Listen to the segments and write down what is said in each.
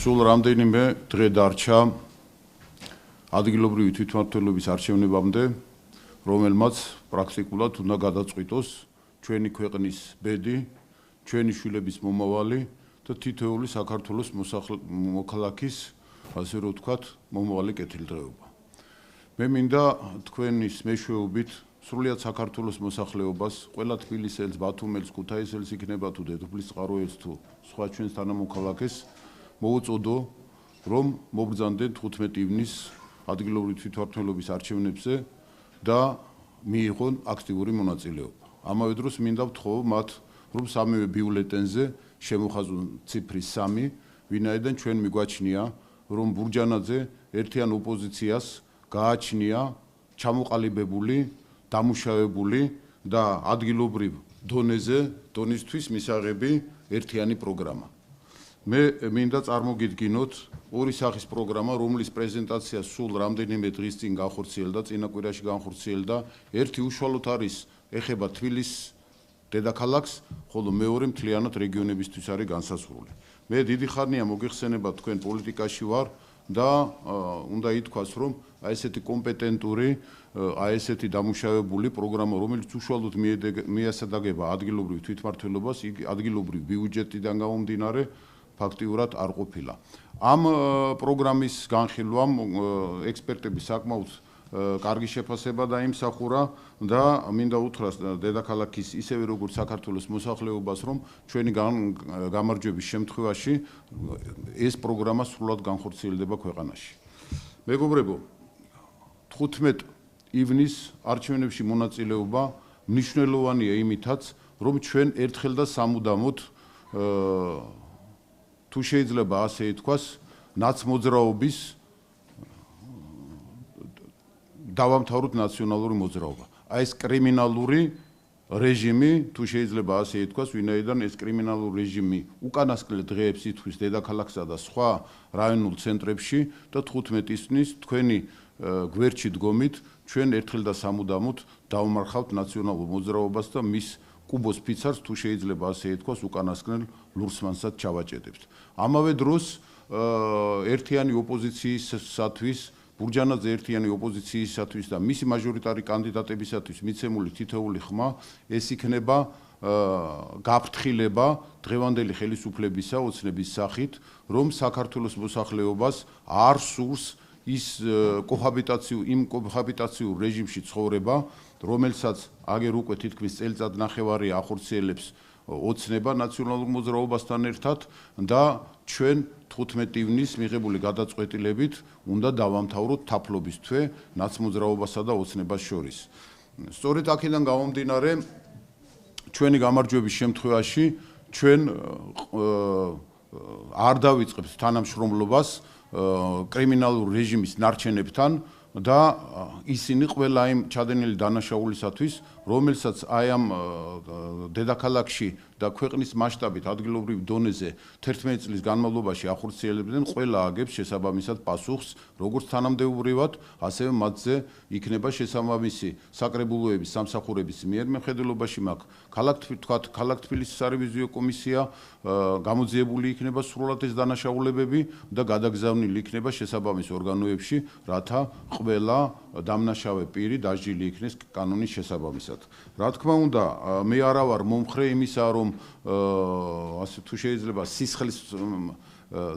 სულ რამდენიმე დღე დარჩა ადგილობრივი თვითმმართველობის არჩევნებამდე, რომელმაც პრაქტიკულად უნდა გადაწყვიტოს ჩვენი ქვეყნის ბედი, ჩვენი შვილების მომავალი და თითოეული საქართველოს მოქალაქის, ასე რომ ვთქვათ, მომავალი კეთილდღეობა. მე მინდა თქვენის მეშვეობით სრულიად საქართველოს მოსახლეობას, ყველა თბილისელს, ბათუმელს, ქუთაისელს იქნება თუ დედოფლის წყაროელს თუ სხვა ჩვენს თანამოქალაქეს მოუწოდო, რომ მობრძანდეთ 15 ივნის ადგილობრივი თვითმმართველობის არჩევნებზე და მიიღონ აქტიური მონაწილეობა. ამავე დროს მინდა ვთხოვ მათ, რომ სამივე ბიულეტენზე შემოხაზონ ციფრი 3, ვინაიდან ჩვენ მიგვაჩნია, რომ ბურჯანაძე ერთიან ოპოზიციას გააჩნია ჩამოყალიბებული, დამუშავებული და ადგილობრივ დონისთვის მისაღები ერთიანი პროგრამა. მე მინდა წარმოგიდგინოთ ორი სახის პროგრამა, რომლის პრეზენტაცია სულ რამდენიმე დღის წინ განხორციელდა, წინა კვირაში განხორციელდა. ერთი უშუალოდ არის ეხება თბილისის დედაქალაქს, ხოლო მეორე მთლიანად რეგიონებისთვის არის განსაზღვრული. მე დიდი ხანია მოგეხსენება თქვენ პოლიტიკაში ვარ და უნდა ითქვას, რომ აი ესეთი კომპეტენტური, აი ესეთი დამუშავებული პროგრამა, რომელიც უშუალოდ მიესადაგება ადგილობრივ თვითმმართველობას, იგი ადგილობრივ ბიუჯეტიდან გამომდინარე ფაქტიურად არ ყოფილა. ამ პროგრამის განხილვამ ექსპერტები საკმაოდ კარგი შეფასება დაიმსახურა და მინდა უთხრას დედაქალაქის ისევე როგორც საქართველოს მოსახლეობას, რომ ჩვენი გამარჯვების შემთხვევაში ეს პროგრამა სრულად განხორციელდება ქვეყანაში. მეგობრებო, 15 ივნის არჩევნებში მონაწილეობა მნიშვნელოვანია იმითაც, რომ ჩვენ ერთხელ და სამუდამოდ თუ შეიძლება ასე ითქვას, ნაცმოძრაობის დავამთავროთ ნაციონალური მოძრაობა. აი ეს კრიმინალური რეჟიმი, თუ შეიძლება ასე ითქვას, ვინაიდან ეს კრიმინალური რეჟიმი უკანასკნელ დღეებს ითქვის დედაქალაქსა და სხვა რაიონულ ცენტრებში და 15 ივნის თქვენი გვერდში დგომით ჩვენ ერთხელ და სამუდამოდ დავმარხავთ ნაციონალურ მოძრაობას და მის კუბოს ფიცარს, თუ შეიძლება ასე ითქვას, უკანასკნელ ლურსმანსაც ჩავაჭედებთ. ამავე დროს ერთიანი ოპოზიციისათვის, ბურჯანაძე ერთიანი ოპოზიციისათვის და მისი მაჟორიტარი კანდიდატებისათვის მიცემული თითოეული ხმა ეს იქნება გაფრთხილება დღევანდელი ხელისუფლებისა ოცნების სახით, რომ საქართველოს მოსახლეობას არ სურს ის კოჰაბიტაციურ რეჟიმში ცხოვრება, რომელსაც აგერ უკვე თითქმის წელიწად ნახევარი ახორციელებს ოცნება ნაციონალურ მოძრაობასთან ერთად და ჩვენ 15 ივნის მიღებული გადაწყვეტილებით უნდა დავამთავროთ თაფლობის თვე ნაცმოძრაობასა და ოცნებას შორის. სწორედ აქედან გამომდინარე, ჩვენი გამარჯვების შემთხვევაში ჩვენ არ დავიწყებთ თანამშრომლობას კრიმინალურ რეჟიმის ნარჩენებთან და ისინი ყველა იმ ჩადენილი დანაშაულისათვის, რომელსაც აი ამ დედაქალაქში და ქვეყნის მასშტაბით ადგილობრივ დონეზე 11 წლის განმავლობაში ახორციელებდნენ, ყველა აგებს შესაბამისად პასუხს, როგორც თანამდებობრივად, ასევე მათზე იქნება შესაბამისი საკრებულოების სამსახურების მიერ მხედველობაში მაქვს ქალაქ თბილისის სარევიზიო კომისია, გამოძიებული იქნება სრულად ეს დანაშაულებები და გადაგზავნილი იქნება შესაბამის ორგანოებში, რათა ყველა დამნაშავე პირი დასჯილი იქნეს კანონის შესაბამისად. რა თქმა უნდა, მე არა ვარ მომხრე იმისა, რომ ასე თუ შეიძლება სისხლის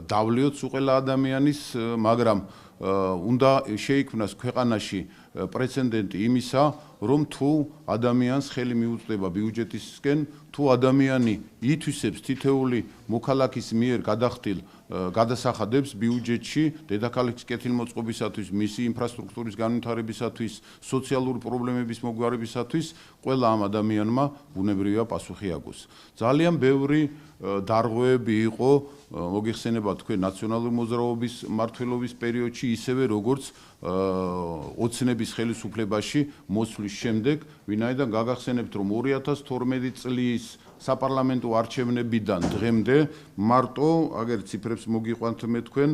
დავლიოთ ყველა ადამიანის, მაგრამ უნდა შეიქმნას ქვეყანაში პრეცედენტი იმისა, რომ თუ ადამიანს ხელი მიუწვდება ბიუჯეტისკენ, თუ ადამიანი ითვისებს თითოეული მოქალაქის მიერ გადახდილ გადასახადებს ბიუჯეტში დედაქალაქის კეთილმოწყობისათვის, მისი ინფრასტრუქტურის განვითარებისათვის, სოციალური პრობლემების მოგვარებისათვის, ყველა ამ ადამიანმა ბუნებრივია პასუხი აგოს. ძალიან ბევრი დარღვევები იყო მოგეხსენება თქვენ ნაციონალური მოძრაობის მმართველობის პერიოდში, ისევე როგორც ოცნების ხელისუფლებაში მოსვლის შემდეგ, ვინაიდან გაგახსენებთ, რომ 2012 წლის საპარლამენტო არჩევნებიდან დღემდე მარტო, აგერ ციფრებს მოგიყვანთ მე თქვენ,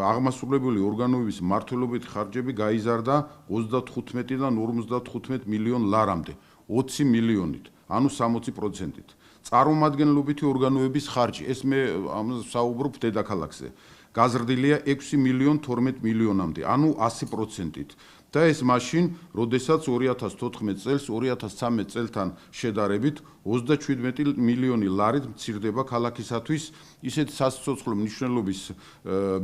აღმასრულებელი ორგანოების მმართველობით ხარჯები გაიზარდა 35-დან 55 მილიონ ლარამდე, 20 მილიონით, ანუ 60%-ით. წარმომადგენლობითი ორგანოების ხარჯი, ეს მე საუბრობ დედაქალაქზე, გაზრდილია 6.12 მილიონამდე, ანუ 100%-ით. და ეს მაშინ, როდესაც 2014 წელს 2013 წელთან შედარებით 37 მილიონი ლარით მცირდება ქალაქისათვის ისეთი სასიცოცხლო მნიშვნელობის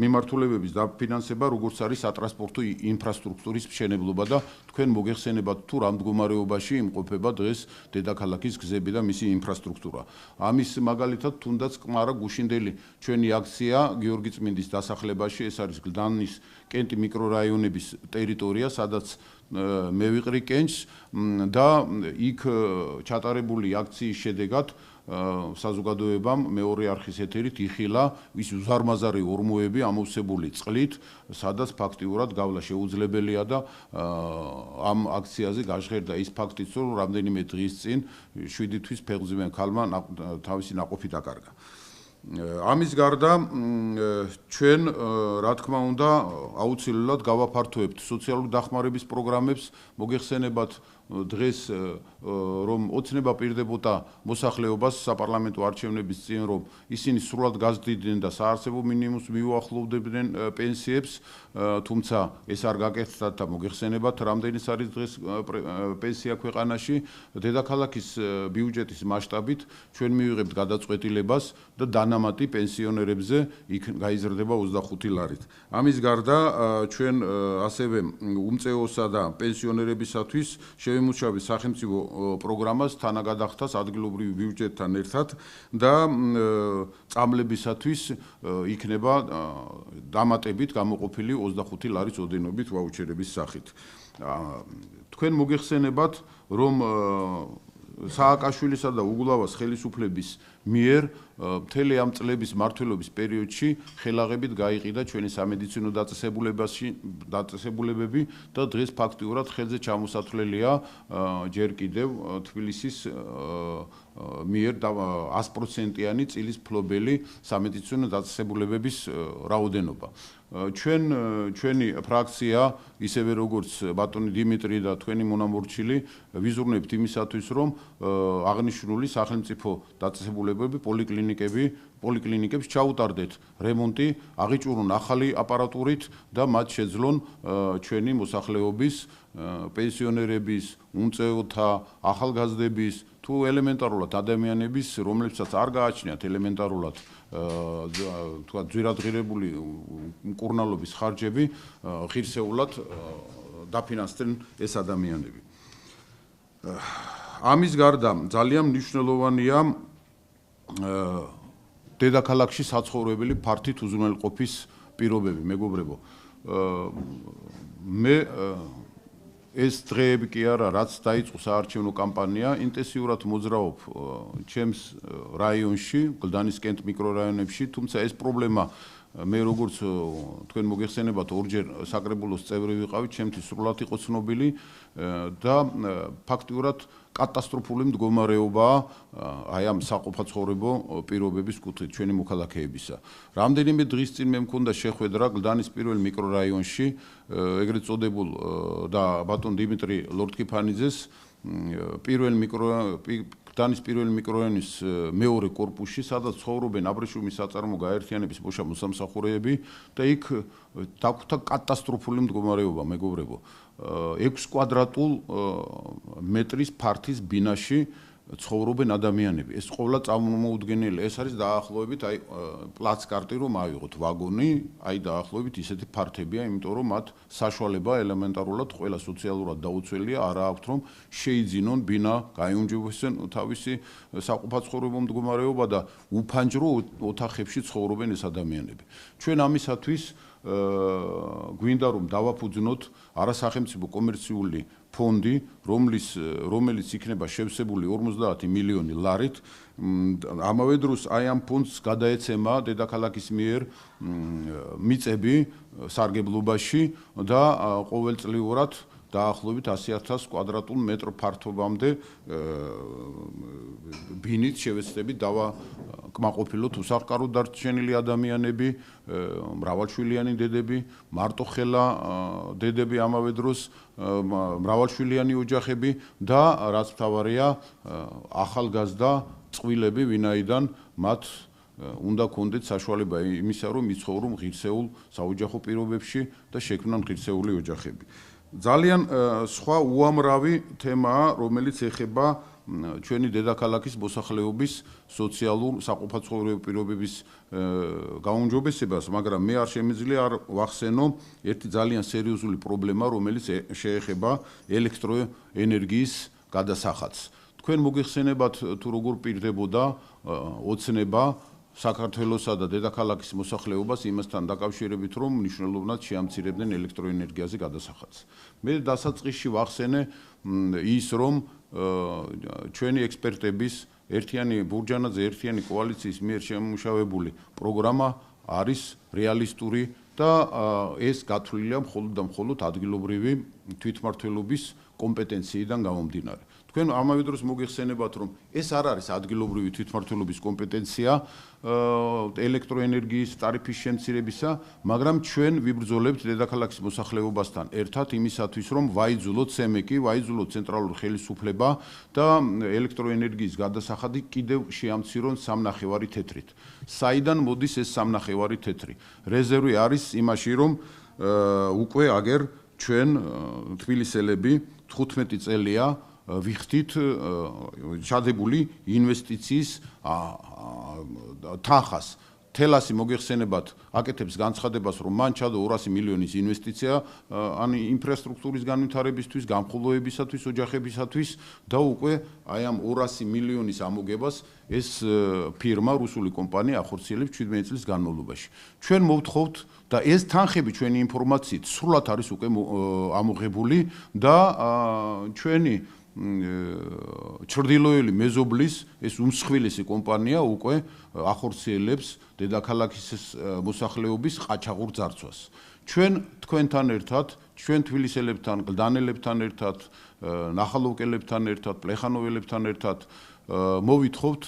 მიმართულებების დაფინანსება, როგორც არის სატრანსპორტო ინფრასტრუქტურის მშენებლობა და თქვენ მოგეხსენებათ თუ რა მდგომარეობაში იმყოფება დღეს დედაქალაქის გზები და მისი ინფრასტრუქტურა. ამის მაგალითად თუნდაც კმარა გუშინდელი ჩვენი აქცია გიორგი წმინდის დასახლებაში, ეს არის გლდანის კენტი მიკრორაიონების ტერიტორია, სადაც მე ვიყრი კენჭს და იქ ჩატარებული აქციის შედეგად საზოგადოებამ მეორე არხის ეთერით იხილა ის უზარმაზარი ორმოები ამოვსებული წყლით, სადაც ფაქტიურად გავლა შეუძლებელია და ამ აქციაზე გაჟღერდა ის ფაქტიც, რომ რამდენიმე დღის წინ 7 თვის ფეხმძიმე ქალმა თავისი ნაყოფი დაკარგა. ამის გარდა ჩვენ რა თქმა უნდა აუცილებლად გავაფართოებთ სოციალური დახმარების პროგრამებს, მოგეხსენებათ დღეს რომ ოცნება პირდებოდა მოსახლეობას საპარლამენტო არჩევნების წინ, რომ ისინი სრულად გაზრდიდნენ და საარსებო მინიმუმს მიუახლოვდებდნენ პენსიებს, თუმცა ეს არ გაკეთდა და მოგეხსენებათ რამდენის არის დღეს პენსია ქვეყანაში, დედაქალაქის ბიუჯეტის მასშტაბით ჩვენ მივიღებთ გადაწყვეტილებას და დანამატი პენსიონერებზე იქ გაიზრდება 25 ლარით. ამის გარდა ჩვენ ასევე უმწეოსა და პენსიონერებისათვის შევემუშავეთ სახელმწიფო პროგრამას თანაგადახდას ადგილობრივი ბიუჯეტთან ერთად და წამლებისათვის იქნება დამატებით გამოყოფილი 25 ლარის ოდენობით ვაუჩერების სახით. თქვენ მოგეხსენებათ, რომ სააკაშვილისა და უგულავას ხელისუფლების მიერ მთელი ამ წლების მმართველობის პერიოდში ხელაღებით გაიყიდა ჩვენი სამედიცინო დაწესებულებები და დღეს ფაქტიურად ხელზე ჩამოსათვლელია ჯერ კიდევ თბილისის მიერ 100%-იანი წილის ფლობელი სამედიცინო დაწესებულებების რაოდენობა. ჩვენი ფრაქცია, ისევე როგორც ბატონი დიმიტრი და თქვენი მონამორჩილი, ვიზრუნებთ იმისათვის, რომ აღნიშნული სახელმწიფო დაწესებულებები პოლიკლინიკებს ჩაუტარდეთ რემონტი, აღიჭურონ ახალი აპარატურით და მათ შეძლონ ჩვენი მოსახლეობის, პენსიონერების, უმწეოთა, ახალგაზრდების თუ ელემენტარულად ადამიანების, რომლებსაც არ გააჩნიათ ელემენტარულად თქვა ძვირადღირებული მკურნალობის ხარჯები, ღირსეულად დაფინანსდნენ ეს ადამიანები. ამის გარდა ძალიან მნიშვნელოვანია დედაქალაქში საცხოვრებელი ფართით უზრუნველყოფის პირობები, მეგობრებო. მე ეს დღეები კი არა, რაც დაიწყო საარჩევნო კამპანია, ინტენსიურად მოძრაობ ჩემს რაიონში, გლდანის კენტ მიკრორაიონებში, თუმცა ეს პრობლემა მე როგორც თქვენ მოგეხსენებათ ორჯერ საკრებულოს წევრი ვიყავი, ჩემთვის სრულად იყო ცნობილი და ფაქტიურად კატასტროფული მდგომარეობაა აი ამ საყოფაცხოვრებო პირობების კუთხით ჩვენი მოქალაქეებისა. რამდენიმე დღის წინ მე მქონდა შეხვედრა გლდანის პირველ მიკრორაიონში, ეგრეთ წოდებულ და ბატონ დიმიტრი ლორთქიფანიძეს გლდანის პირველ მიკრორაიონის მეორე კორპუსში, სადაც ცხოვრობენ აბრეშუმის საწარმო გაერთიანების მოშა მოსამსახურეები და იქ დაგვხვდა კატასტროფული მდგომარეობა, მეგობრებო. 6 კვადრატულ მეტრის ფართის ბინაში ცხოვრობენ ადამიანები. ეს ყოვლა წარმოუდგენელი, ეს არის დაახლოებით აი პლაცკარტი რომ ავიღოთ ვაგონი, აი დაახლოებით ისეთი ფართებია, იმიტომ რომ მათ საშუალება ელემენტარულად ყველა სოციალურად დაუცველია, არა აქვთ რომ შეიძინონ ბინა, გაიუნჯებოსონ თავისი საყოფაცხოვრებო მდგომარეობა და უფანჯრო ოთახებში ცხოვრობენ ეს ადამიანები. ჩვენ ამისათვის გვინდა რომ დავაფუძნოთ არასახელმწიფო კომერციული ფონდი, რომელიც იქნება შევსებული 50 მილიონი ლარით. ამავე დროს აი ამ ფონდს გადაეცემა დედაქალაქის მიერ მიწები სარგებლობაში და ყოველწლიურად დაახლოებით 100,000 კვადრატულ მეტრ ფართობამდე ბინით შევეცდებით დავაკმაყოფილოთ უსახკაროდ დარჩენილი ადამიანები, მრავალშვილიანი დედები, მარტოხელა დედები ამავე დროს, მრავალშვილიანი ოჯახები და რაც მთავარია ახალგაზრდა წყვილები, ვინაიდან მათ უნდა კონდეთ საშუალება იმისა, რომ იცხოვრონ ღირსეულ საოჯახო პირობებში და შექმნან ღირსეული ოჯახები. ძალიან სხვა უამრავი თემაა, რომელიც ეხება ჩვენი დედაქალაქის მოსახლეობის სოციალურ საყოფაცხოვრებო პირობების გაუმჯობესებას, მაგრამ მე არ შემიძლია არ ვახსენო ერთი ძალიან სერიოზული პრობლემა, რომელიც შეეხება ელექტროენერგიის გადასახადს. თქვენ მოგეხსენებათ თუ როგორ პირდებოდა ოცნება საქართველოსა და დედაქალაქის მოსახლეობას იმასთან დაკავშირებით, რომ მნიშვნელოვნად შეამცირებდნენ ელექტროენერგიაზე გადასახადს. მე დასაწყისში ვახსენე ის, რომ ჩვენი ექსპერტების ერთიანი ბურჯანაძე ერთიანი კოალიციის მიერ შემუშავებული პროგრამა არის რეალისტური და ეს გათვლილია მხოლოდ და მხოლოდ ადგილობრივი თვითმმართველობის კომპეტენციიდან გამომდინარე. თქვენ ამავე დროს მოგეხსენებათ, რომ ეს არ არის ადგილობრივი თვითმმართველობის კომპეტენცია ელექტროენერგიის ტარიფის შემცირებისა, მაგრამ ჩვენ ვიბრძოლებთ დედაქალაქის მოსახლეობასთან ერთად იმისათვის, რომ ვაიძულოთ სემეკი, ვაიძულოთ ცენტრალური ხელისუფლება და ელექტროენერგიის გადასახადი კიდევ შეამცირონ 3.5 თეთრით. საიდან მოდის ეს 3.5 თეთრი? რეზერვი არის იმაში, რომ უკვე აგერ ჩვენ თბილისელები 15 წელია ვიხდით ჩადებული ინვესტიციის თანხას. თელასი მოგეხსენებათ აკეთებს განცხადებას, რომ მან ჩადო 200 მილიონის ინვესტიცია ან ინფრასტრუქტურის განვითარებისთვის, გამხოლოებისათვის, ოჯახებისათვის და უკვე აი ამ 200 მილიონის ამოგებას ეს ფირმა, რუსული კომპანია ახორციელებს 17 წლის განმავლობაში. ჩვენ მოვთხოვთ და ეს თანხები ჩვენი ინფორმაციით სრულად არის უკვე ამოღებული და ჩვენი ჩრდილოელი მეზობლის ეს უმსხვილესი კომპანია უკვე ახორციელებს დედაქალაქის მოსახლეობის ყაჩაღურ ძარცვას. ჩვენ თქვენთან ერთად, ჩვენ თბილისელებთან, გლდანელებთან ერთად, ნახალოვკელებთან ერთად, პლეხანოველებთან ერთად მოვითხოვთ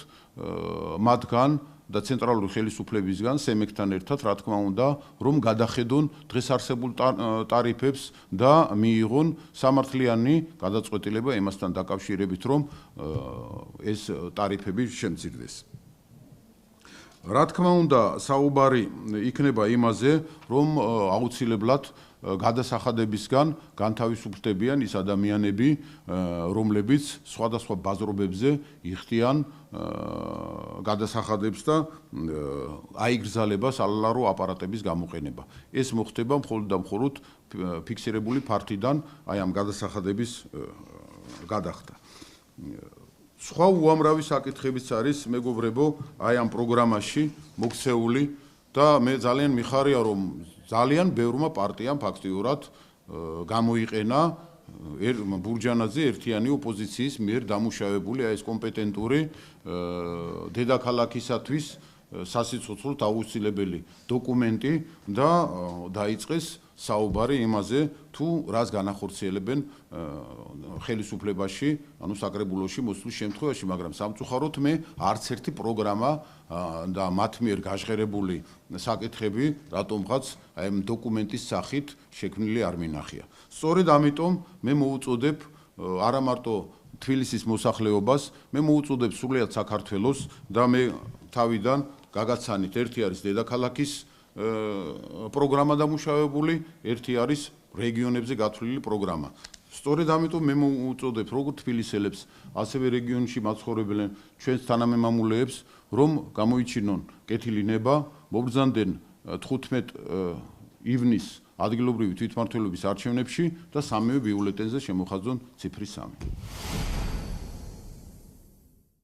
მათგან და ცენტრალური ხელისუფლებისგან სემეკთან ერთად, რა თქმა უნდა, რომ გადახედონ დღეს არსებულ ტარიფებს და მიიღონ სამართლიანი გადაწყვეტილება იმასთან დაკავშირებით, რომ ეს ტარიფები შემცირდეს. რა თქმა უნდა, საუბარი იქნება იმაზე, რომ აუცილებლად გადასახადებისგან განთავისუფლდებიან ის ადამიანები, რომლებიც სხვადასხვა ბაზრობებზე იხდიან გადასახადებს და აიგრძალება სალალარო აპარატების გამოყენება. ეს მოხდება მხოლოდ და მხოლოდ ფიქსირებული ფართიდან აი ამ გადასახადების გადახდა. სხვა უამრავი საკითხებიც არის, მეგობრებო, აი ამ პროგრამაში მოქცეული და მე ძალიან მიხარია, რომ ძალიან ბევრმა პარტიამ ფაქტიურად გამოიყენა ბურჯანაძე ერთიანი ოპოზიციის მიერ დამუშავებული ეს კომპეტენტური დედაქალაქისათვის სასიცოცხლოდ აუცილებელი დოკუმენტი და დაიწყეს საუბარი იმაზე, თუ რას განახორციელებენ ხელისუფლებაში, ანუ საკრებულოში მოსვლის შემთხვევაში, მაგრამ სამწუხაროდ მე არც ერთი პროგრამა და მათ მიერ გაჟღერებული საკითხები რატომღაც აი ამ დოკუმენტის სახით შექმნილი არ მინახია. სწორედ ამიტომ მე მოუწოდებ არა მარტო თბილისის მოსახლეობას, მე მოუწოდებ სრულიად საქართველოს და მე თავიდან გაგაცანით, ერთი არის დედაქალაქის პროგრამა დამუშავებული, ერთი არის რეგიონებზე გათვლილი პროგრამა. სწორედ ამიტომ მე მოუწოდებ როგორ თბილისელებს, ასევე რეგიონში მაცხოვრებელ ჩვენს თანამემამულეებს, რომ გამოიჩინონ კეთილი ნება, მობრძანდნენ 15 ივნისს ადგილობრივი თვითმმართველობის არჩევნებში და სამივე ბიულეტენზე შემოხაზონ ციფრი 3.